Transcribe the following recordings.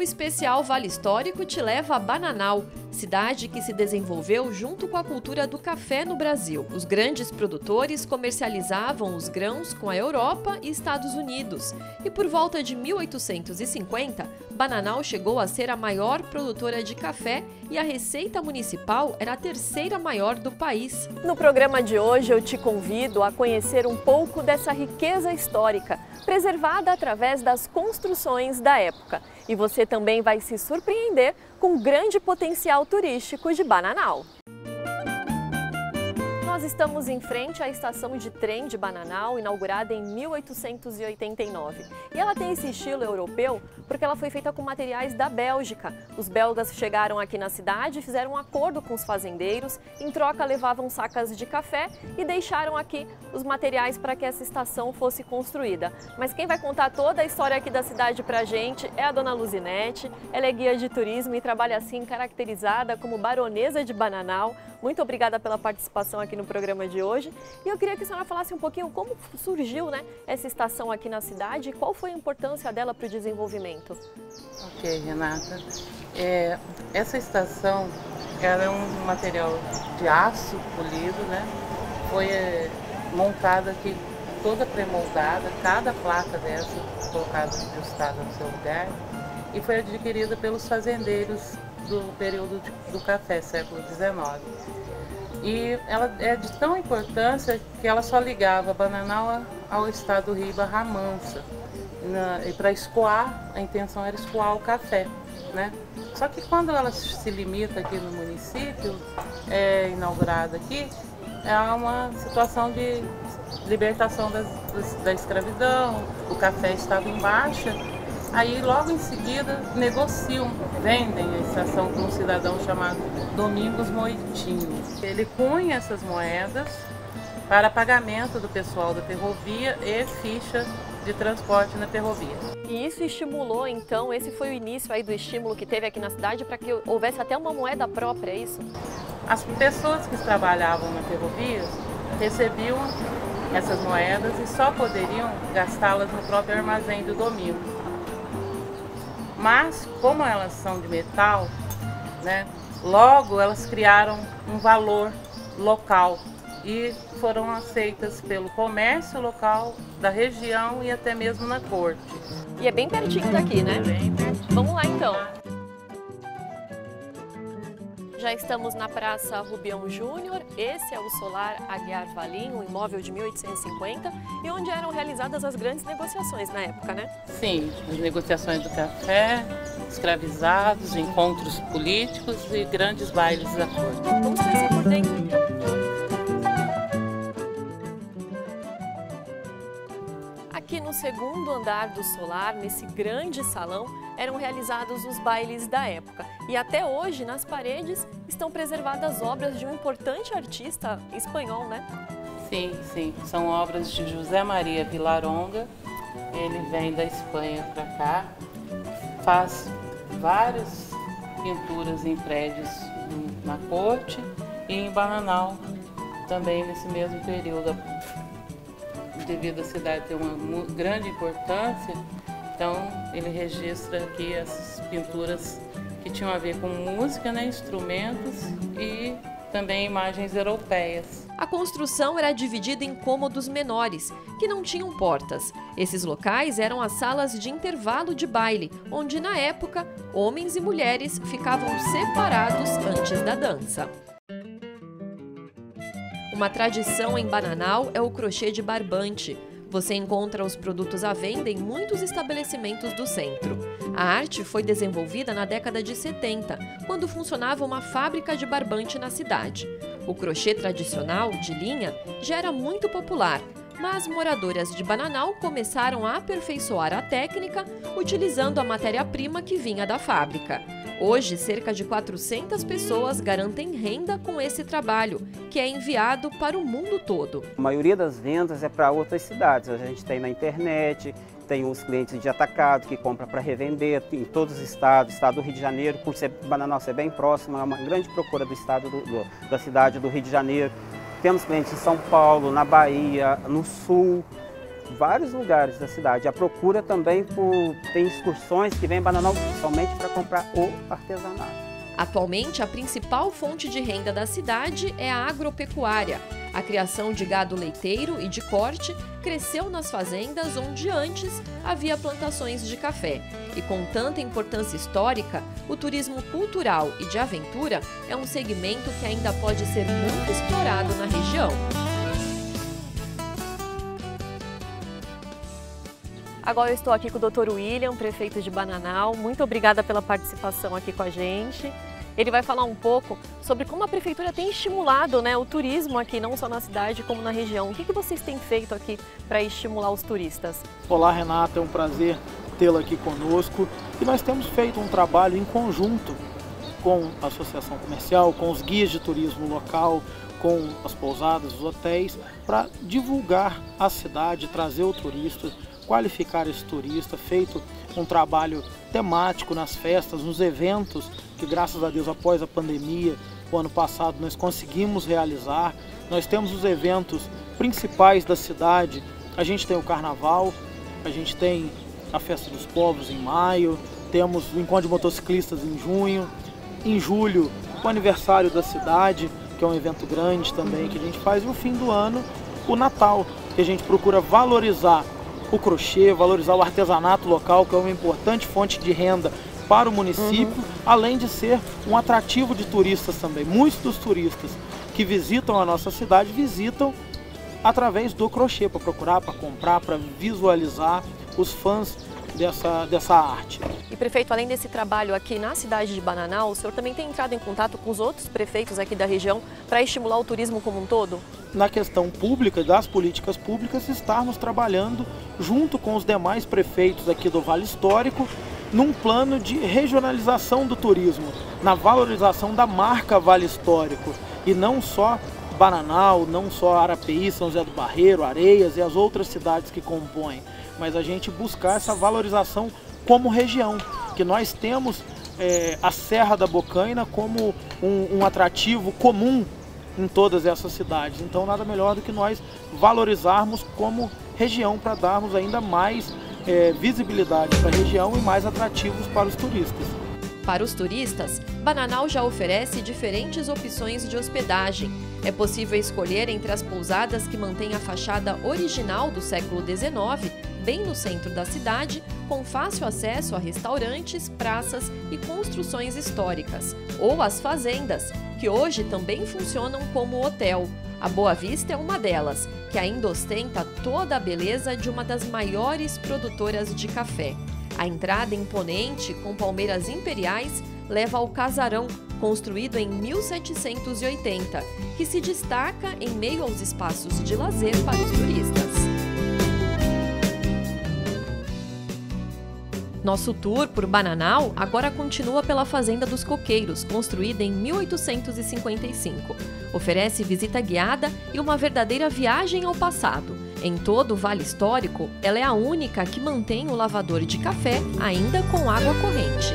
O especial Vale Histórico te leva a Bananal, cidade que se desenvolveu junto com a cultura do café no Brasil. Os grandes produtores comercializavam os grãos com a Europa e Estados Unidos. E por volta de 1850, Bananal chegou a ser a maior produtora de café e a receita municipal era a terceira maior do país. No programa de hoje eu te convido a conhecer um pouco dessa riqueza histórica, preservada através das construções da época. E você também vai se surpreender com o grande potencial turístico de Bananal. Nós estamos em frente à estação de trem de Bananal, inaugurada em 1889. E ela tem esse estilo europeu porque ela foi feita com materiais da Bélgica. Os belgas chegaram aqui na cidade e fizeram um acordo com os fazendeiros. Em troca, levavam sacas de café e deixaram aqui os materiais para que essa estação fosse construída. Mas quem vai contar toda a história aqui da cidade para a gente é a dona Luzinete. Ela é guia de turismo e trabalha assim caracterizada como baronesa de Bananal. Muito obrigada pela participação aqui no programa de hoje. E eu queria que a senhora falasse um pouquinho como surgiu, essa estação aqui na cidade e qual foi a importância dela para o desenvolvimento. Ok, Renata. Essa estação era um material de aço polido, Foi montada aqui toda pré-moldada, cada placa dessa colocada, ajustada no seu lugar, e foi adquirida pelos fazendeiros do período do café, século XIX. E ela é de tão importância que ela só ligava Bananal ao estado do Rio e Barra Mansa. E para escoar, a intenção era escoar o café, Só que quando ela se limita aqui no município, é inaugurada aqui, é uma situação de libertação da escravidão, o café estava em baixa. Aí, logo em seguida, vendem a estação com um cidadão chamado Domingos Moitinho. Ele cunha essas moedas para pagamento do pessoal da ferrovia e ficha de transporte na ferrovia. E isso estimulou, então, esse foi o início aí do estímulo que teve aqui na cidade para que houvesse até uma moeda própria, é isso? As pessoas que trabalhavam na ferrovia recebiam essas moedas e só poderiam gastá-las no próprio armazém do Domingos. Mas, como elas são de metal, logo elas criaram um valor local e foram aceitas pelo comércio local da região e até mesmo na corte. E é bem pertinho daqui, né? Bem pertinho. Vamos lá então. Já estamos na Praça Rubião Júnior, esse é o Solar Aguiar Valim, um imóvel de 1850 e onde eram realizadas as grandes negociações na época, Sim, as negociações do café, escravizados, encontros políticos e grandes bailes da corte. Vamos conhecer por dentro. Aqui no segundo andar do Solar, nesse grande salão, eram realizados os bailes da época. E até hoje, nas paredes, estão preservadas obras de um importante artista espanhol, Sim, sim. São obras de José Maria Vilaronga. Ele vem da Espanha para cá, faz várias pinturas em prédios na corte e em Bananal, também nesse mesmo período. Devido à cidade ter uma grande importância, então ele registra aqui essas pinturas que tinham a ver com música, instrumentos e também imagens europeias. A construção era dividida em cômodos menores, que não tinham portas. Esses locais eram as salas de intervalo de baile, onde na época homens e mulheres ficavam separados antes da dança. Uma tradição em Bananal é o crochê de barbante. Você encontra os produtos à venda em muitos estabelecimentos do centro. A arte foi desenvolvida na década de 70, quando funcionava uma fábrica de barbante na cidade. O crochê tradicional, de linha, já era muito popular, mas moradoras de Bananal começaram a aperfeiçoar a técnica utilizando a matéria-prima que vinha da fábrica. Hoje, cerca de 400 pessoas garantem renda com esse trabalho, que é enviado para o mundo todo. A maioria das vendas é para outras cidades. A gente tem na internet, tem os clientes de atacado que compram para revender em todos os estados. Estado do Rio de Janeiro, por ser Bananal ser bem próximo, é uma grande procura do estado da cidade do Rio de Janeiro. Temos clientes em São Paulo, na Bahia, no Sul, vários lugares da cidade. A procura também tem excursões que vêm em Bananal somente para comprar o artesanato. Atualmente, a principal fonte de renda da cidade é a agropecuária. A criação de gado leiteiro e de corte cresceu nas fazendas onde antes havia plantações de café. E com tanta importância histórica, o turismo cultural e de aventura é um segmento que ainda pode ser muito explorado na região. Agora eu estou aqui com o Dr. William, prefeito de Bananal. Muito obrigada pela participação aqui com a gente. Ele vai falar um pouco sobre como a prefeitura tem estimulado, o turismo aqui, não só na cidade como na região. O que vocês têm feito aqui para estimular os turistas? Olá, Renata, é um prazer tê-la aqui conosco. E nós temos feito um trabalho em conjunto com a Associação Comercial, com os guias de turismo local, com as pousadas, os hotéis, para divulgar a cidade, trazer o turista, qualificar esse turista, feito um trabalho temático nas festas, nos eventos que, graças a Deus, após a pandemia, o ano passado, nós conseguimos realizar. Nós temos os eventos principais da cidade. A gente tem o Carnaval, a gente tem a Festa dos Povos em maio, temos o Encontro de Motociclistas em junho, em julho, o aniversário da cidade, que é um evento grande também que a gente faz, e no fim do ano, o Natal, que a gente procura valorizar o crochê, valorizar o artesanato local, que é uma importante fonte de renda para o município, além de ser um atrativo de turistas também. Muitos dos turistas que visitam a nossa cidade visitam através do crochê, para procurar, para comprar, para visualizar os fãs dessa arte. E prefeito, além desse trabalho aqui na cidade de Bananal, o senhor também tem entrado em contato com os outros prefeitos aqui da região para estimular o turismo como um todo? Na questão pública, das políticas públicas, estarmos trabalhando junto com os demais prefeitos aqui do Vale Histórico num plano de regionalização do turismo, na valorização da marca Vale Histórico, e não só Bananal, não só Arapeí, São José do Barreiro, Areias e as outras cidades que compõem, mas a gente buscar essa valorização como região, que nós temos a Serra da Bocaina como um atrativo comum em todas essas cidades. Então nada melhor do que nós valorizarmos como região para darmos ainda mais visibilidade para a região e mais atrativos para os turistas. Para os turistas, Bananal já oferece diferentes opções de hospedagem. É possível escolher entre as pousadas que mantêm a fachada original do século XIX, bem no centro da cidade, com fácil acesso a restaurantes, praças e construções históricas, ou as fazendas, que hoje também funcionam como hotel. A Boa Vista é uma delas, que ainda ostenta toda a beleza de uma das maiores produtoras de café. A entrada imponente, com palmeiras imperiais, leva ao casarão, construído em 1780, que se destaca em meio aos espaços de lazer para os turistas. Nosso tour por Bananal agora continua pela Fazenda dos Coqueiros, construída em 1855. Oferece visita guiada e uma verdadeira viagem ao passado. Em todo o Vale Histórico, ela é a única que mantém o lavador de café ainda com água corrente.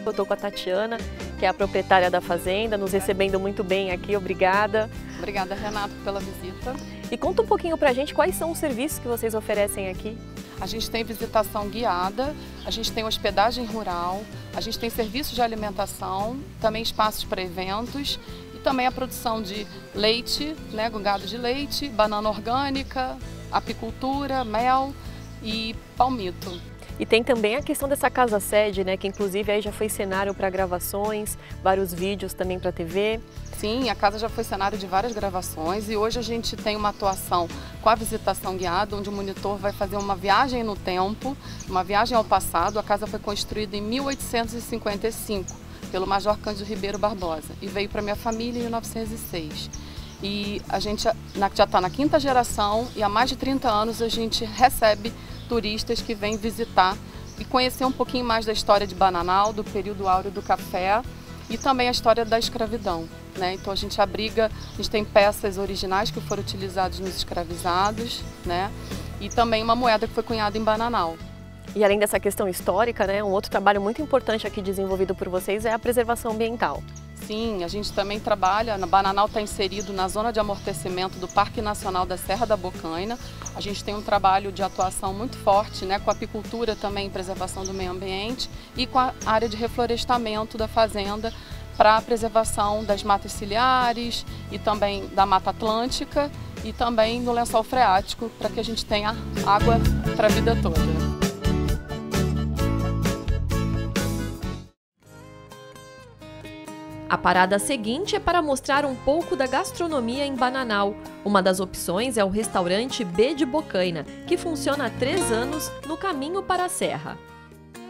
Eu estou com a Tatiana, que é a proprietária da fazenda, nos recebendo muito bem aqui, obrigada. Obrigada, Renato, pela visita. E conta um pouquinho pra gente quais são os serviços que vocês oferecem aqui. A gente tem visitação guiada, a gente tem hospedagem rural, a gente tem serviços de alimentação, também espaços para eventos e também a produção de leite, com gado de leite, banana orgânica, apicultura, mel e palmito. E tem também a questão dessa casa-sede, que inclusive aí já foi cenário para gravações, vários vídeos também para TV. Sim, a casa já foi cenário de várias gravações e hoje a gente tem uma atuação com a visitação guiada, onde o monitor vai fazer uma viagem no tempo, uma viagem ao passado. A casa foi construída em 1855 pelo Major Cândido Ribeiro Barbosa e veio para minha família em 1906. E a gente já está na 5ª geração e há mais de 30 anos a gente recebe turistas que vêm visitar e conhecer um pouquinho mais da história de Bananal, do período áureo do café e também a história da escravidão. Então a gente abriga, a gente tem peças originais que foram utilizadas nos escravizados, e também uma moeda que foi cunhada em Bananal. E além dessa questão histórica, né, um outro trabalho muito importante aqui desenvolvido por vocês é a preservação ambiental. Sim, a gente também trabalha, na Bananal está inserido na zona de amortecimento do Parque Nacional da Serra da Bocaina. A gente tem um trabalho de atuação muito forte, né, com a apicultura também, preservação do meio ambiente e com a área de reflorestamento da fazenda para a preservação das matas ciliares e também da Mata Atlântica e também no lençol freático para que a gente tenha água para a vida toda. A parada seguinte é para mostrar um pouco da gastronomia em Bananal. Uma das opções é o restaurante B de Bocaina, que funciona há 3 anos no caminho para a Serra.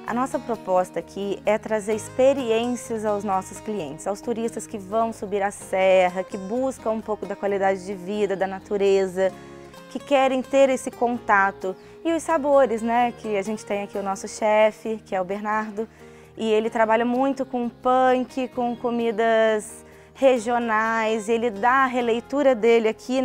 A nossa proposta aqui é trazer experiências aos nossos clientes, aos turistas que vão subir a serra, que buscam um pouco da qualidade de vida, da natureza, que querem ter esse contato. E os sabores, né? Que a gente tem aqui o nosso chefe, que é o Bernardo, e ele trabalha muito com punk, com comidas regionais, e ele dá a releitura dele aqui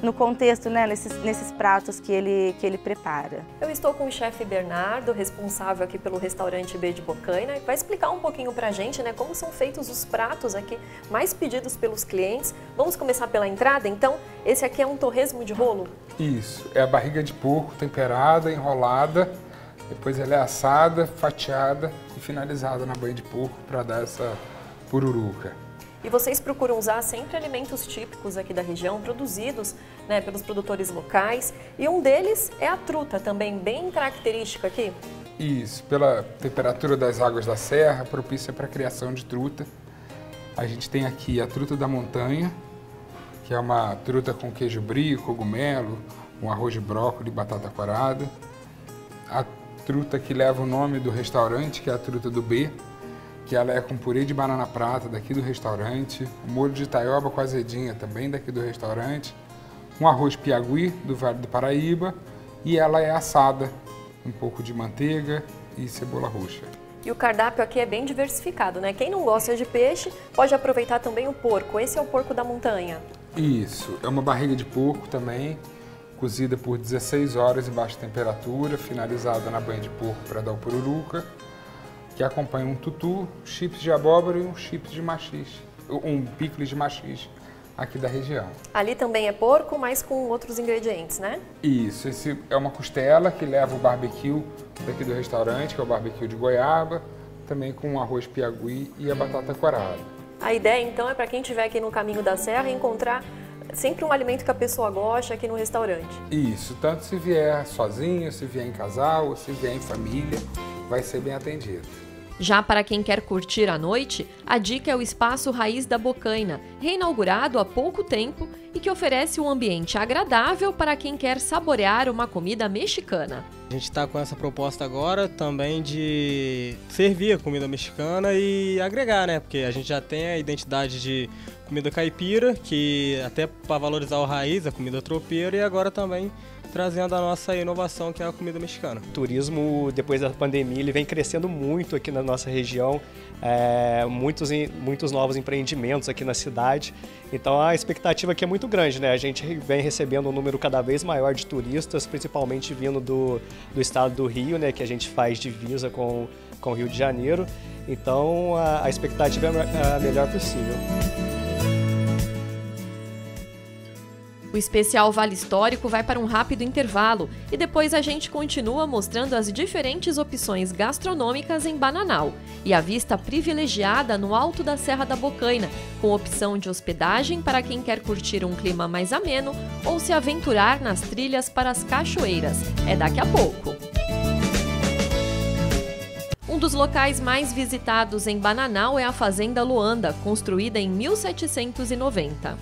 no contexto, né, nesses pratos que ele prepara. Eu estou com o chefe Bernardo, responsável aqui pelo restaurante B de Bocaina, que vai explicar um pouquinho pra gente, né, como são feitos os pratos aqui mais pedidos pelos clientes. Vamos começar pela entrada, então. Esse aqui é um torresmo de rolo? Isso, é a barriga de porco temperada, enrolada, depois ela é assada, fatiada e finalizada na banha de porco para dar essa pururuca. E vocês procuram usar sempre alimentos típicos aqui da região, produzidos, né, pelos produtores locais. E um deles é a truta, também bem característica aqui. Isso, pela temperatura das águas da serra, propícia para a criação de truta. A gente tem aqui a truta da montanha, que é uma truta com queijo brie, cogumelo, um arroz de brócolis e batata corada. A truta que leva o nome do restaurante, que é a truta do B, que ela é com purê de banana prata daqui do restaurante, molho de taioba com azedinha também daqui do restaurante, um arroz piauí do Vale do Paraíba e ela é assada, um pouco de manteiga e cebola roxa. E o cardápio aqui é bem diversificado, né? Quem não gosta de peixe pode aproveitar também o porco. Esse é o porco da montanha. Isso, é uma barriga de porco também, cozida por 16 horas em baixa temperatura, finalizada na banha de porco para dar o pururuca, que acompanha um tutu, chips de abóbora e um chips de maxixe, um picles de maxixe aqui da região. Ali também é porco, mas com outros ingredientes, né? Isso, esse é uma costela que leva o barbecue daqui do restaurante, que é o barbecue de goiaba, também com um arroz piauí e a batata corada. A ideia então é para quem estiver aqui no caminho da serra encontrar sempre um alimento que a pessoa gosta aqui no restaurante. Isso, tanto se vier sozinho, se vier em casal, ou se vier em família, vai ser bem atendido. Já para quem quer curtir à noite, a dica é o Espaço Raiz da Bocaina, reinaugurado há pouco tempo e que oferece um ambiente agradável para quem quer saborear uma comida mexicana. A gente está com essa proposta agora também de servir a comida mexicana e agregar, né? Porque a gente já tem a identidade de comida caipira, que até para valorizar o raiz, a comida tropeira, e agora também trazendo a nossa inovação, que é a comida mexicana. O turismo, depois da pandemia, ele vem crescendo muito aqui na nossa região, muitos novos empreendimentos aqui na cidade, então a expectativa aqui é muito grande, né? A gente vem recebendo um número cada vez maior de turistas, principalmente vindo do estado do Rio, né? Que a gente faz divisa com o Rio de Janeiro, então a expectativa é a melhor possível. O especial Vale Histórico vai para um rápido intervalo e depois a gente continua mostrando as diferentes opções gastronômicas em Bananal e a vista privilegiada no alto da Serra da Bocaina, com opção de hospedagem para quem quer curtir um clima mais ameno ou se aventurar nas trilhas para as cachoeiras. É daqui a pouco. Um dos locais mais visitados em Bananal é a Fazenda Luanda, construída em 1790.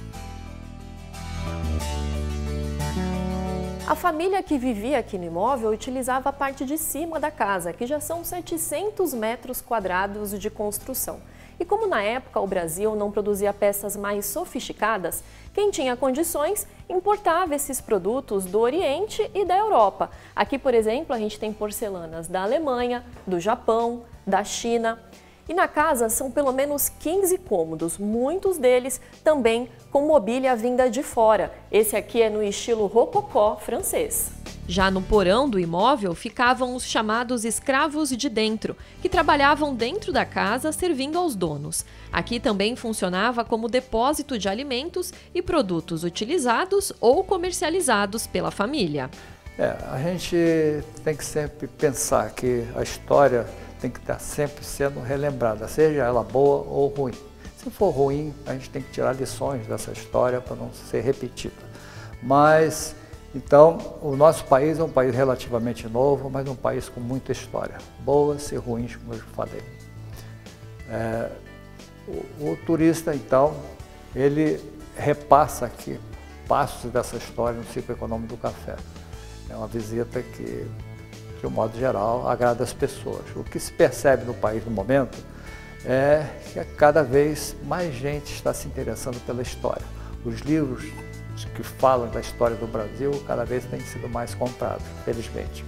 A família que vivia aqui no imóvel utilizava a parte de cima da casa, que já são 700 metros quadrados de construção. E como na época o Brasil não produzia peças mais sofisticadas, quem tinha condições importava esses produtos do Oriente e da Europa. Aqui, por exemplo, a gente tem porcelanas da Alemanha, do Japão, da China. E na casa são pelo menos 15 cômodos, muitos deles também com mobília vinda de fora. Esse aqui é no estilo rococó francês. Já no porão do imóvel ficavam os chamados escravos de dentro, que trabalhavam dentro da casa servindo aos donos. Aqui também funcionava como depósito de alimentos e produtos utilizados ou comercializados pela família. A gente tem que sempre pensar que a história tem que estar sempre sendo relembrada, seja ela boa ou ruim. Se for ruim, a gente tem que tirar lições dessa história para não ser repetida. Mas, então, o nosso país é um país relativamente novo, mas um país com muita história, boas e ruins, como eu falei. O turista, então, ele repassa aqui passos dessa história no ciclo econômico do café. É uma visita que, de um modo geral, agrada as pessoas. O que se percebe no país no momento é que cada vez mais gente está se interessando pela história. Os livros que falam da história do Brasil cada vez têm sido mais comprados, felizmente.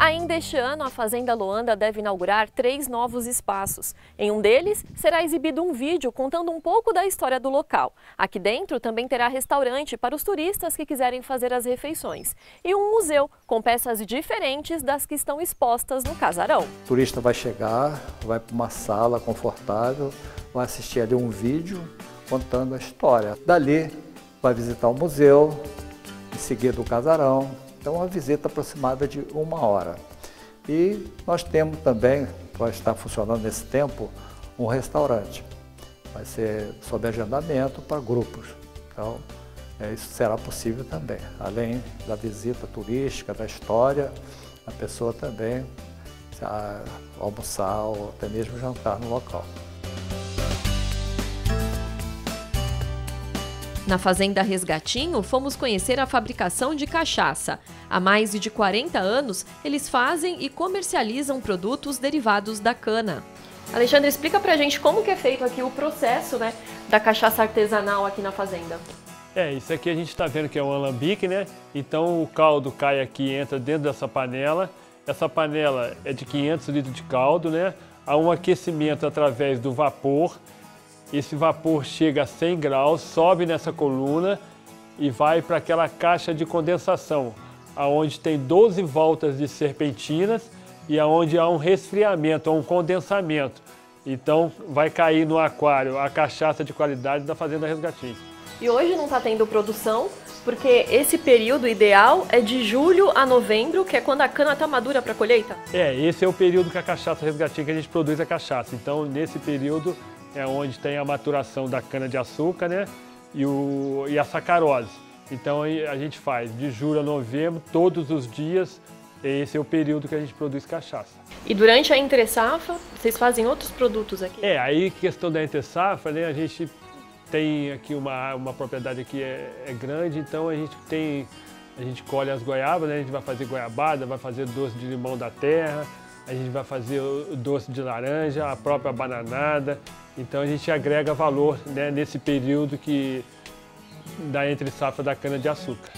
Ainda este ano, a Fazenda Loanda deve inaugurar 3 novos espaços. Em um deles, será exibido um vídeo contando um pouco da história do local. Aqui dentro também terá restaurante para os turistas que quiserem fazer as refeições. E um museu com peças diferentes das que estão expostas no casarão. O turista vai chegar, vai para uma sala confortável, vai assistir ali um vídeo contando a história. Dali, vai visitar o museu, em seguida o casarão. Então, uma visita aproximada de 1 hora. E nós temos também, vai estar funcionando nesse tempo, um restaurante. Vai ser sob agendamento para grupos. Então, isso será possível também. Além da visita turística, da história, a pessoa também almoçar ou até mesmo jantar no local. Na Fazenda Resgatinho, fomos conhecer a fabricação de cachaça. Há mais de 40 anos, eles fazem e comercializam produtos derivados da cana. Alexandre, explica pra gente como que é feito aqui o processo, da cachaça artesanal aqui na fazenda. Isso aqui a gente está vendo que é um alambique, Então o caldo cai aqui, entra dentro dessa panela. Essa panela é de 500 litros de caldo, Há um aquecimento através do vapor. Esse vapor chega a 100 graus, sobe nessa coluna e vai para aquela caixa de condensação, onde tem 12 voltas de serpentinas e onde há um resfriamento, um condensamento. Então vai cair no aquário a cachaça de qualidade da Fazenda Resgatinho. E hoje não está tendo produção, porque esse período ideal é de julho a novembro, que é quando a cana está madura para a colheita? Esse é o período que a cachaça Resgatinho, que a gente produz a cachaça. Então nesse período é onde tem a maturação da cana-de-açúcar, e a sacarose. Então a gente faz de julho a novembro, todos os dias, esse é o período que a gente produz cachaça. E durante a entre-safra, vocês fazem outros produtos aqui? Aí questão da entre-safra, a gente tem aqui uma propriedade aqui é grande, então a gente colhe as goiabas, a gente vai fazer goiabada, vai fazer doce de limão da terra, a gente vai fazer o doce de laranja, a própria bananada. Então a gente agrega valor nesse período da entre-safra da cana-de-açúcar.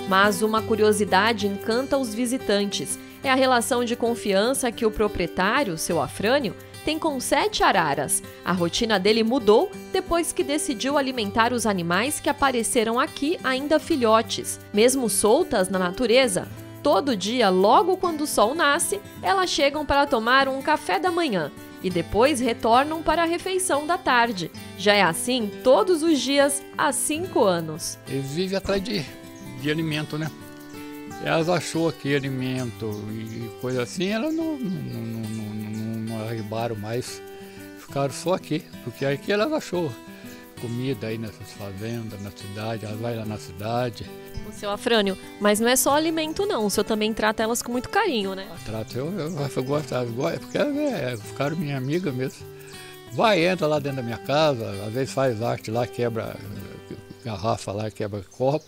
Mas uma curiosidade encanta os visitantes. É a relação de confiança que o proprietário, seu Afrânio, tem com 7 araras. A rotina dele mudou depois que decidiu alimentar os animais que apareceram aqui ainda filhotes. Mesmo soltas na natureza, todo dia, logo quando o sol nasce, elas chegam para tomar um café da manhã e depois retornam para a refeição da tarde. Já é assim todos os dias há 5 anos. Eles vivem atrás de alimento, Elas achou aqui alimento e coisa assim, elas não arribaram mais, ficaram só aqui, porque aqui elas achou comida aí nessas fazendas, na cidade, elas vai lá na cidade. O seu Afrânio, mas não é só alimento não, o senhor também trata elas com muito carinho, Trato, eu gosto, porque elas ficaram minha amiga mesmo. Entra lá dentro da minha casa, às vezes faz arte lá, quebra garrafa lá, quebra copo,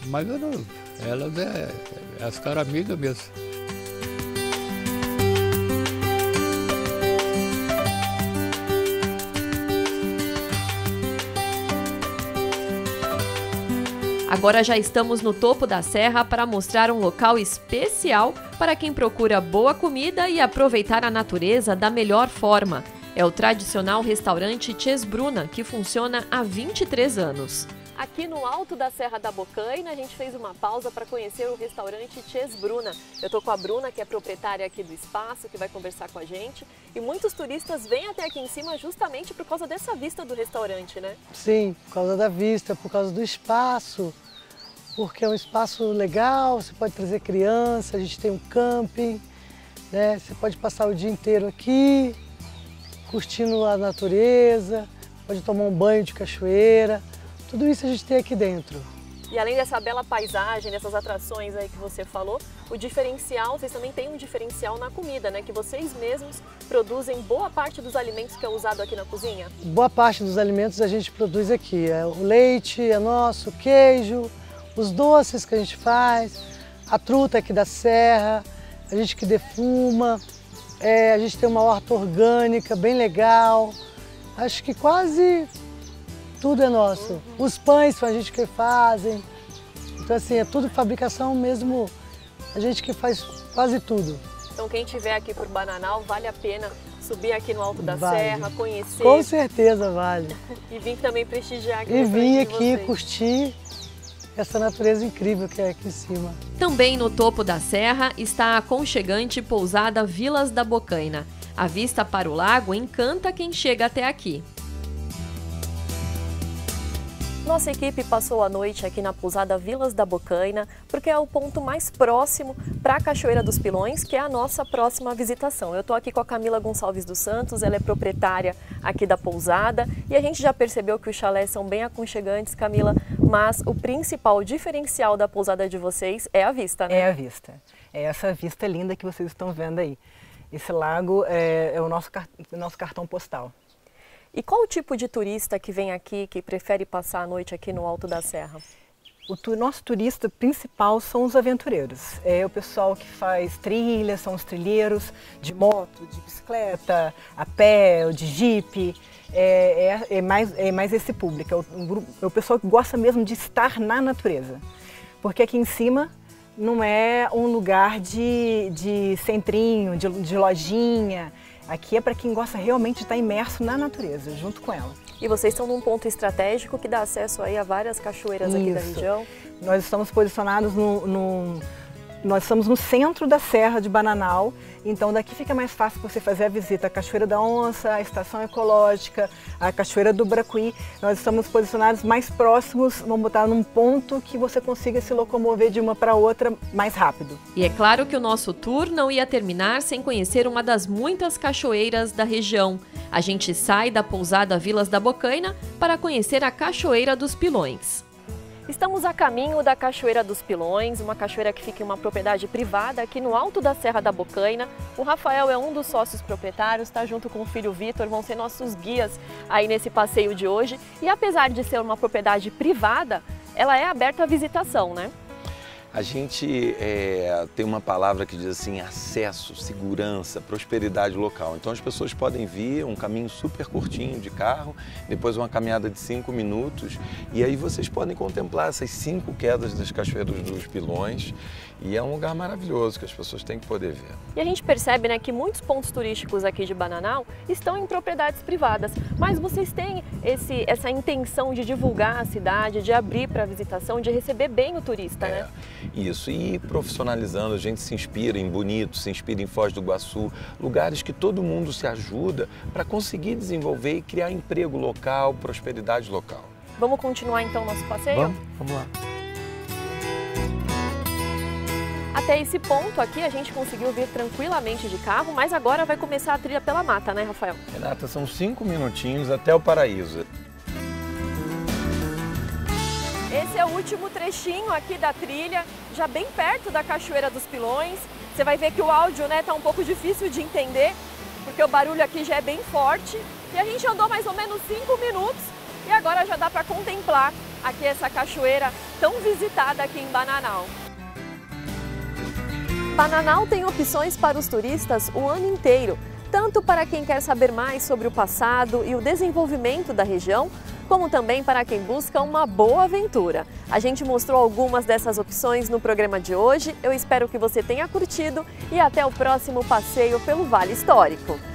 mas elas ficaram amigas mesmo. Agora já estamos no topo da serra para mostrar um local especial para quem procura boa comida e aproveitar a natureza da melhor forma. É o tradicional restaurante Tches Bruna, que funciona há 23 anos. Aqui no alto da Serra da Bocaina, a gente fez uma pausa para conhecer o restaurante Tches Bruna. Eu estou com a Bruna, que é proprietária aqui do espaço, que vai conversar com a gente. E muitos turistas vêm até aqui em cima justamente por causa dessa vista do restaurante, né? Sim, por causa da vista, por causa do espaço, porque é um espaço legal, você pode trazer criança, a gente tem um camping, né? Você pode passar o dia inteiro aqui, curtindo a natureza, pode tomar um banho de cachoeira. Tudo isso a gente tem aqui dentro. E além dessa bela paisagem, dessas atrações aí que você falou, o diferencial, vocês também têm um diferencial na comida, né? Que vocês mesmos produzem boa parte dos alimentos que é usado aqui na cozinha? Boa parte dos alimentos a gente produz aqui. O leite é nosso, o queijo, os doces que a gente faz, a truta aqui da serra, a gente que defuma, a gente tem uma horta orgânica bem legal. Acho que quase tudo é nosso. Os pães são a gente que fazem. Então assim, é tudo fabricação mesmo, a gente que faz quase tudo. Então quem estiver aqui por Bananal, vale a pena subir aqui no alto da serra, conhecer. Com certeza vale. E vir também prestigiar aqui. E vir aqui curtir essa natureza incrível que é aqui em cima. Também no topo da serra está a aconchegante pousada Vilas da Bocaina. A vista para o lago encanta quem chega até aqui. Nossa equipe passou a noite aqui na pousada Vilas da Bocaina, porque é o ponto mais próximo para a Cachoeira dos Pilões, que é a nossa próxima visitação. Eu estou aqui com a Camila Gonçalves dos Santos, ela é proprietária aqui da pousada, e a gente já percebeu que os chalés são bem aconchegantes, Camila, mas o principal diferencial da pousada de vocês é a vista, né? É a vista. É essa vista linda que vocês estão vendo aí. Esse lago é o nosso cartão postal. E qual o tipo de turista que vem aqui, que prefere passar a noite aqui no alto da serra? O nosso turista principal são os aventureiros. É o pessoal que faz trilhas, são os trilheiros de moto, de bicicleta, a pé, ou de jipe. É mais esse público, é o pessoal que gosta mesmo de estar na natureza. Porque aqui em cima não é um lugar de centrinho, de lojinha. Aqui é para quem gosta realmente de estar imerso na natureza, junto com ela. E vocês estão num ponto estratégico que dá acesso aí a várias cachoeiras aqui da região? Nós estamos posicionados nós estamos no centro da Serra de Bananal, então daqui fica mais fácil você fazer a visita à Cachoeira da Onça, a Estação Ecológica, a Cachoeira do Bracuí. Nós estamos posicionados mais próximos, vamos botar num ponto que você consiga se locomover de uma para outra mais rápido. E é claro que o nosso tour não ia terminar sem conhecer uma das muitas cachoeiras da região. A gente sai da pousada Vilas da Bocaina para conhecer a Cachoeira dos Pilões. Estamos a caminho da Cachoeira dos Pilões, uma cachoeira que fica em uma propriedade privada aqui no alto da Serra da Bocaina. O Rafael é um dos sócios proprietários, está junto com o filho Vitor, vão ser nossos guias aí nesse passeio de hoje. E apesar de ser uma propriedade privada, ela é aberta à visitação, né? A gente tem uma palavra que diz assim, acesso, segurança, prosperidade local. Então as pessoas podem vir, um caminho super curtinho de carro, depois uma caminhada de 5 minutos, e aí vocês podem contemplar essas 5 quedas das Cachoeiras dos Pilões, e é um lugar maravilhoso que as pessoas têm que poder ver. E a gente percebe, né, que muitos pontos turísticos aqui de Bananal estão em propriedades privadas, mas vocês têm essa intenção de divulgar a cidade, de abrir para a visitação, de receber bem o turista, né? Isso, e profissionalizando, a gente se inspira em Bonito, se inspira em Foz do Iguaçu, lugares que todo mundo se ajuda para conseguir desenvolver e criar emprego local, prosperidade local. Vamos continuar então nosso passeio? Vamos lá. Até esse ponto aqui a gente conseguiu vir tranquilamente de carro, mas agora vai começar a trilha pela mata, né, Rafael? Renata, são 5 minutinhos até o paraíso. Esse é o último trechinho aqui da trilha, já bem perto da Cachoeira dos Pilões. Você vai ver que o áudio, né, tá um pouco difícil de entender, porque o barulho aqui já é bem forte. E a gente andou mais ou menos 5 minutos e agora já dá para contemplar aqui essa cachoeira tão visitada aqui em Bananal. Bananal tem opções para os turistas o ano inteiro, tanto para quem quer saber mais sobre o passado e o desenvolvimento da região, como também para quem busca uma boa aventura. A gente mostrou algumas dessas opções no programa de hoje. Eu espero que você tenha curtido e até o próximo passeio pelo Vale Histórico.